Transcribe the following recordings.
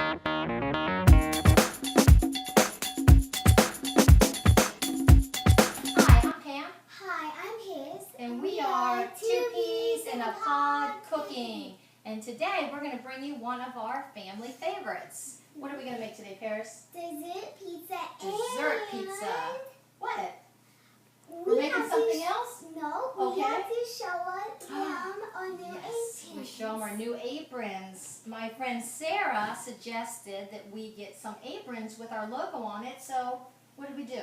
And we are Two Peas in a Pod Cooking. And today we're going to bring you one of our family favorites. What are we going to make today, Paris? Dessert pizza. Dessert pizza. What? We're making something else? No, we have to show them our new aprons. We show them our new aprons. My friend Sarah suggested that we get some aprons with our logo on it. So what did we do?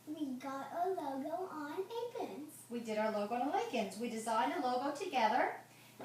We got a logo on aprons. We did our logo on aprons. We designed a logo together,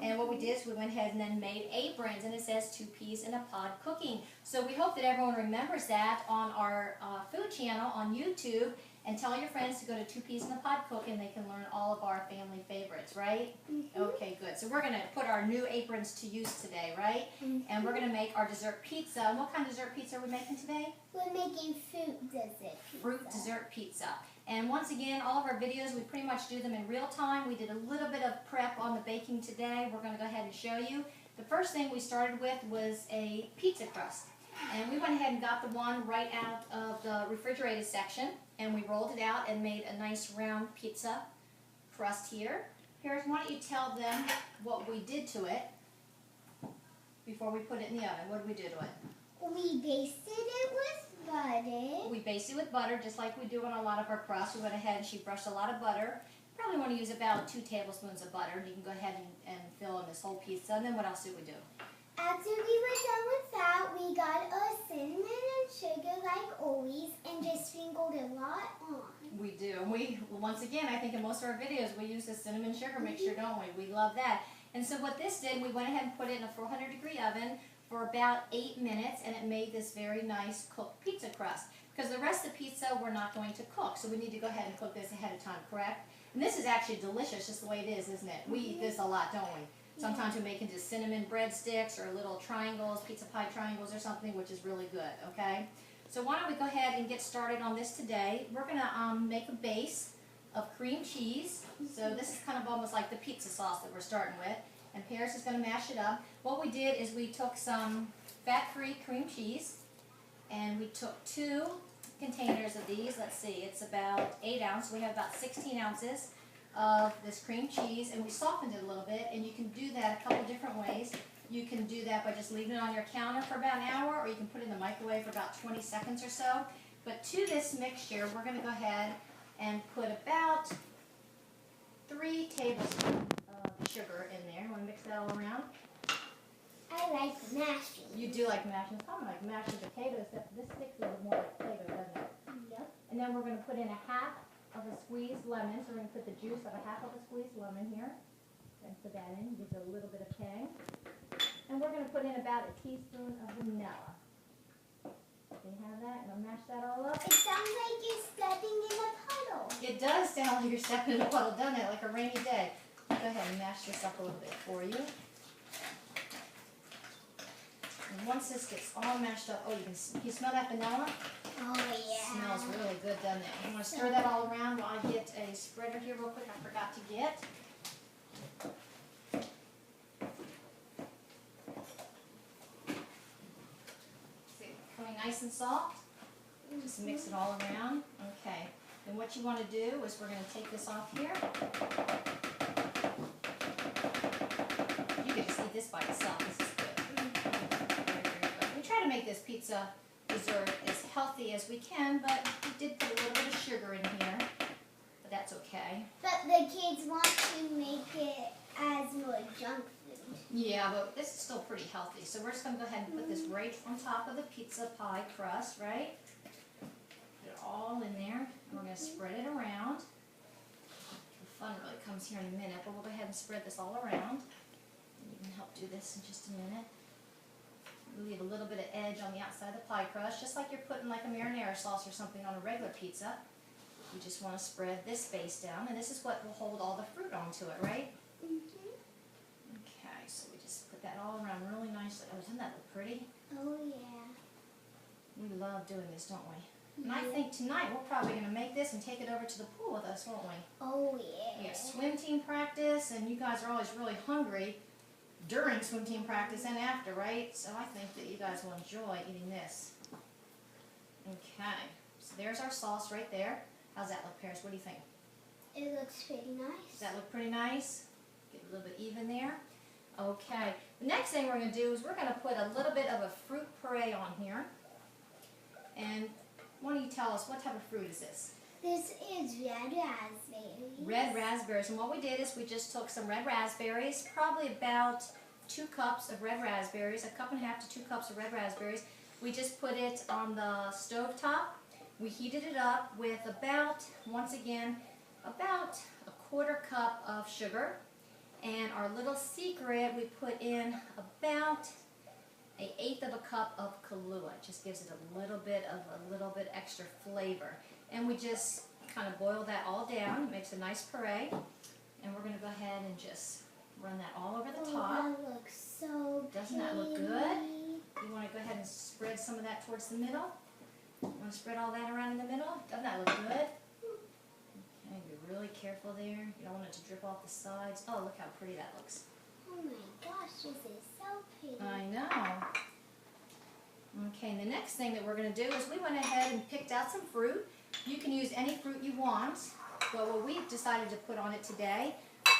and what we did is we went ahead and then made aprons, and it says Two Peas in a Pod Cooking. So we hope that everyone remembers that on our food channel on YouTube, and tell your friends to go to Two Peas in a Pod Cooking. They can learn all of our family favorites, right? Mm-hmm. Okay, good. So we're going to put our new aprons to use today, right? Mm-hmm. And we're going to make our dessert pizza. And what kind of dessert pizza are we making today? We're making fruit dessert pizza. Fruit dessert pizza. And once again, all of our videos, we pretty much do them in real time. We did a little bit of prep on the baking today. We're going to go ahead and show you. The first thing we started with was a pizza crust. And we went ahead and got the one right out of the refrigerated section, and we rolled it out and made a nice round pizza crust here. Paris, why don't you tell them what we did to it before we put it in the oven? What did we do to it? We basted it with butter. We basted it with butter, just like we do on a lot of our crusts. We went ahead and she brushed a lot of butter. You probably want to use about 2 tablespoons of butter, and you can go ahead and fill in this whole pizza. And then what else did we do? After we were done with that, we got a cinnamon and sugar like always and just sprinkled a lot on. We do. And we, once again, I think in most of our videos, we use the cinnamon sugar mixture, don't we? We love that. And so what this did, we went ahead and put it in a 400-degree oven for about 8 minutes, and it made this very nice cooked pizza crust. Because the rest of the pizza we're not going to cook, so we need to go ahead and cook this ahead of time, correct? And this is actually delicious, just the way it is, isn't it? We eat this a lot, don't we? Sometimes we make into cinnamon breadsticks or little triangles, pizza pie triangles or something, which is really good, okay? So why don't we go ahead and get started on this today. We're going to make a base of cream cheese. So this is kind of almost like the pizza sauce that we're starting with. And Paris is going to mash it up. What we did is we took some fat-free cream cheese, and we took 2 containers of these. Let's see, it's about 8 ounces. We have about 16 ounces of this cream cheese, and we softened it a little bit, and you can do that a couple different ways. You can do that by just leaving it on your counter for about an hour, or you can put it in the microwave for about 20 seconds or so. But to this mixture, we're going to go ahead and put about 3 tablespoons of sugar in there. Want to mix that all around? I like mashing. You do like mashing. It's kind of like mashing potatoes, except this sticks a little more like Play-Doh, doesn't it? Yep. And then we're going to put in a half of a squeezed lemon. So we're going to put the juice of a half of a squeezed lemon here. And put that in. Gives it a little bit of tang. And we're going to put in about a teaspoon of vanilla. Can you have that? And I'll mash that all up. It sounds like you're stepping in a puddle. It does sound like you're stepping in a puddle, doesn't it? Like a rainy day. Go ahead and mash this up a little bit for you. And once this gets all mashed up, oh, you smell that vanilla? Oh, yeah. It smells really good, doesn't it? You want to stir that all around while I get a spreader here real quick I forgot to get. See, coming nice and soft. Just mix it all around. Okay. And what you want to do is we're going to take this off here. You can just eat this by itself. This is good. We try to make this pizza dessert as healthy as we can, but we did put a little bit of sugar in here. But that's okay. But the kids want to make it as more junk food. Yeah, but this is still pretty healthy. So we're just going to go ahead and put this right on top of the pizza pie crust, right? Put it all in there, and we're going to spread it around. The fun really comes here in a minute, but we'll go ahead and spread this all around. And you can help do this in just a minute. Leave a little bit of edge on the outside of the pie crust, just like you're putting like a marinara sauce or something on a regular pizza. You just want to spread this base down, and this is what will hold all the fruit onto it, right? Mm-hmm. Okay, so we just put that all around really nicely. Oh, doesn't that look pretty? Oh, yeah. We love doing this, don't we? And I think tonight we're probably going to make this and take it over to the pool with us, won't we? Oh, yeah. We have swim team practice, and you guys are always really hungry during swim team practice and after, right? So I think that you guys will enjoy eating this. Okay, so there's our sauce right there. How's that look, Paris? What do you think? It looks pretty nice. Does that look pretty nice? Get a little bit even there. Okay, the next thing we're going to do is we're going to put a little bit of a fruit puree on here. And why don't you tell us, what type of fruit is this? This is red raspberries. Red raspberries. And what we did is we just took some red raspberries, probably about 2 cups of red raspberries, 1.5 cups to 2 cups of red raspberries. We just put it on the stove top. We heated it up with about, once again, about 1/4 cup of sugar. And our little secret, we put in about 1/8 cup of Kahlua. It just gives it a little bit extra flavor. And we just kind of boil that all down. It makes a nice puree. And we're going to go ahead and just run that all over the top. That looks so Doesn't that look good? You want to go ahead and spread some of that towards the middle? You want to spread all that around in the middle? Doesn't that look good? Okay, be really careful there. You don't want it to drip off the sides. Oh, look how pretty that looks. Oh my gosh, this is so pretty. I know. Okay, and the next thing that we're going to do is we went ahead and picked out some fruit. You can use any fruit you want, but what we've decided to put on it today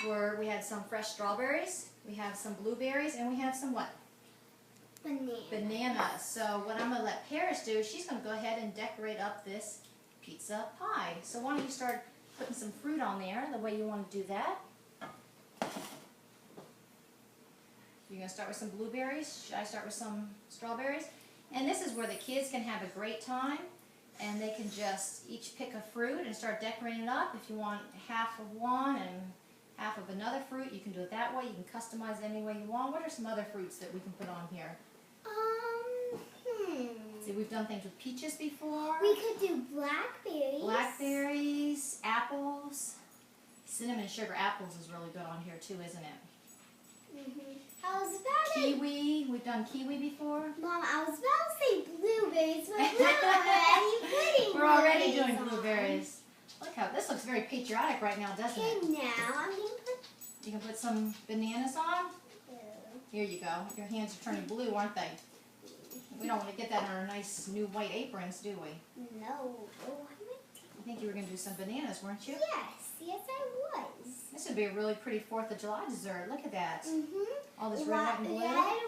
were, we had some fresh strawberries, we have some blueberries, and we have some what? Bananas. So what I'm going to let Paris do, she's going to go ahead and decorate up this pizza pie. So why don't you start putting some fruit on there the way you want to do that. You're going to start with some blueberries. Should I start with some strawberries? And this is where the kids can have a great time, and they can just each pick a fruit and start decorating it up. If you want half of one and half of another fruit, you can do it that way. You can customize it any way you want. What are some other fruits that we can put on here? See, we've done things with peaches before. We could do blackberries. Blackberries, apples. Cinnamon sugar apples is really good on here too, isn't it? How's about Kiwi. We've done kiwi before. Mom, I was about to say blueberries, but we're already putting We're already blueberries doing on. blueberries. Look how this looks very patriotic right now, doesn't Okay, it? now I'm going to put... You can put some bananas on. Here you go. Your hands are turning blue, aren't they? We don't want to get that on our nice new white aprons, do we? No. I think you were going to do some bananas, weren't you? Yes, I was. This would be a really pretty 4th of July dessert. Look at that. All this red, Red, white, and blue.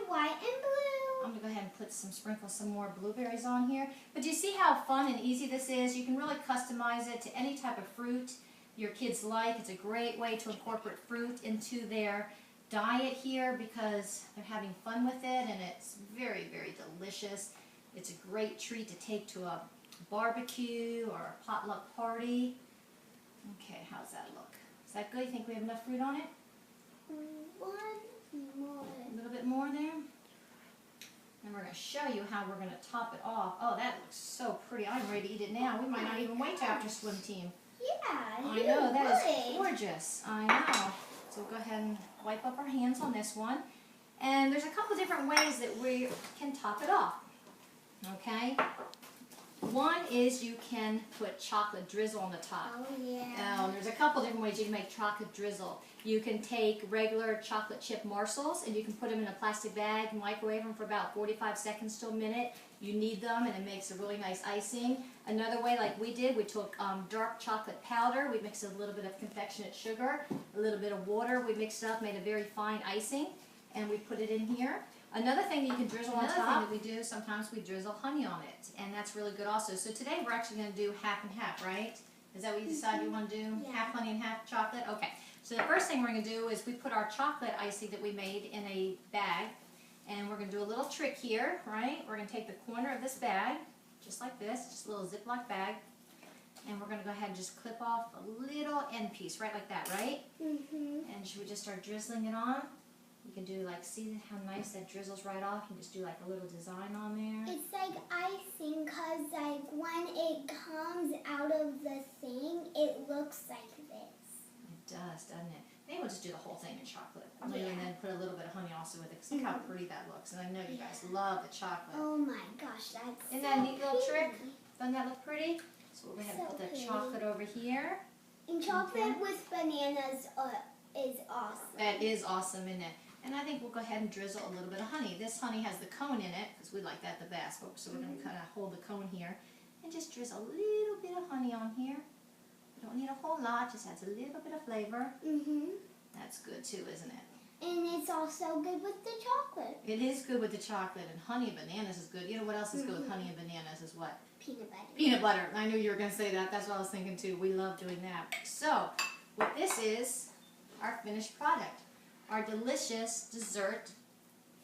white, and blue. I'm going to go ahead and put sprinkle some more blueberries on here. But do you see how fun and easy this is? You can really customize it to any type of fruit your kids like. It's a great way to incorporate fruit into their diet here because they're having fun with it, and it's very, very delicious. It's a great treat to take to a barbecue or a potluck party. Okay, how's that look? Is that good? You think we have enough fruit on it? One more. A little bit more there. And we're going to show you how we're going to top it off. Oh, that looks so pretty. I'm ready to eat it now. We might not even wait till after swim team. Yeah, I know, that is gorgeous. I know. So we'll go ahead and wipe up our hands on this one. And there's a couple different ways that we can top it off. Okay? One is you can put chocolate drizzle on the top. Oh, yeah. There's a couple different ways you can make chocolate drizzle. You can take regular chocolate chip morsels and you can put them in a plastic bag, microwave them for about 45 seconds to a minute. You knead them and it makes a really nice icing. Another way, like we did, we took dark chocolate powder, we mixed a little bit of confectionate sugar, a little bit of water, we mixed it up, made a very fine icing, and we put it in here. Another thing that you can drizzle on top, that we do, sometimes we drizzle honey on it, and that's really good also. So today we're actually going to do half and half, right? Is that what you decided you want to do? Yeah. Half honey and half chocolate? Okay. So the first thing we're going to do is we put our chocolate icing that we made in a bag, and we're going to do a little trick here, right? We're going to take the corner of this bag, just like this, just a little Ziploc bag, and we're going to go ahead and just clip off a little end piece, right like that, right? And should we just start drizzling it on? You can do like, see how nice that drizzles right off? You can just do like a little design on there. It's like icing because like when it comes out of the thing, it looks like this. It does, doesn't it? Maybe we'll just do the whole thing in chocolate. Yeah. And then put a little bit of honey also with it. Because look how pretty that looks. And I know you guys love the chocolate. Oh my gosh, that's Isn't so that a neat little pretty. trick? Doesn't that look pretty? So we're going to So put the pretty. chocolate over here. And chocolate with bananas is awesome. That is awesome, isn't it? And I think we'll go ahead and drizzle a little bit of honey. This honey has the cone in it, because we like that the best. So we're going to kind of hold the cone here and just drizzle a little bit of honey on here. We don't need a whole lot, just adds a little bit of flavor. That's good too, isn't it? And it's also good with the chocolate. It is good with the chocolate, and honey and bananas is good. You know what else is good with honey and bananas is what? Peanut butter. Peanut butter. I knew you were going to say that. That's what I was thinking too. We love doing that. So, what this is our finished product. Our delicious dessert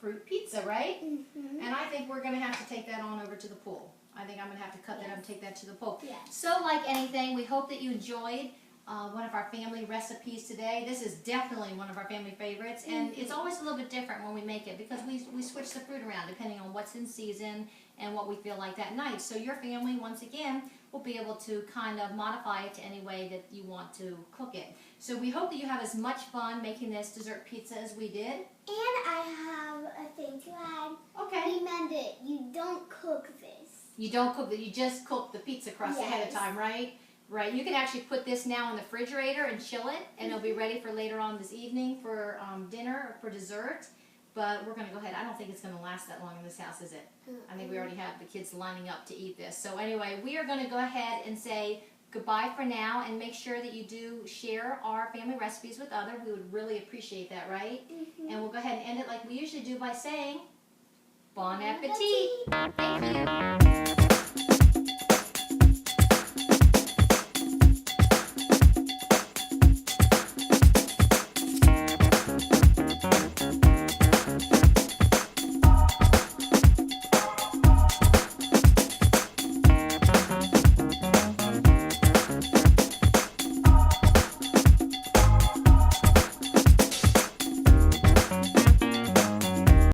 fruit pizza, right? And I think we're going to have to take that on over to the pool. I think I'm going to have to cut that up and take that to the pool. So like anything, we hope that you enjoyed one of our family recipes today. This is definitely one of our family favorites, and it's always a little bit different when we make it because we switch the fruit around depending on what's in season and what we feel like that night. So your family, once again, will be able to kind of modify it to any way that you want to cook it. So we hope that you have as much fun making this dessert pizza as we did. And I have a thing to add. Okay. Remember, you don't cook this. You don't cook it, you just cook the pizza crust ahead of time, right? Right. You can actually put this now in the refrigerator and chill it, and it'll be ready for later on this evening for dinner or for dessert. But we're going to go ahead. I don't think it's going to last that long in this house, is it? I think we already have the kids lining up to eat this. So anyway, we are going to go ahead and say goodbye for now, and make sure that you do share our family recipes with others. We would really appreciate that, right? And we'll go ahead and end it like we usually do by saying, Bon appetit! Thank you!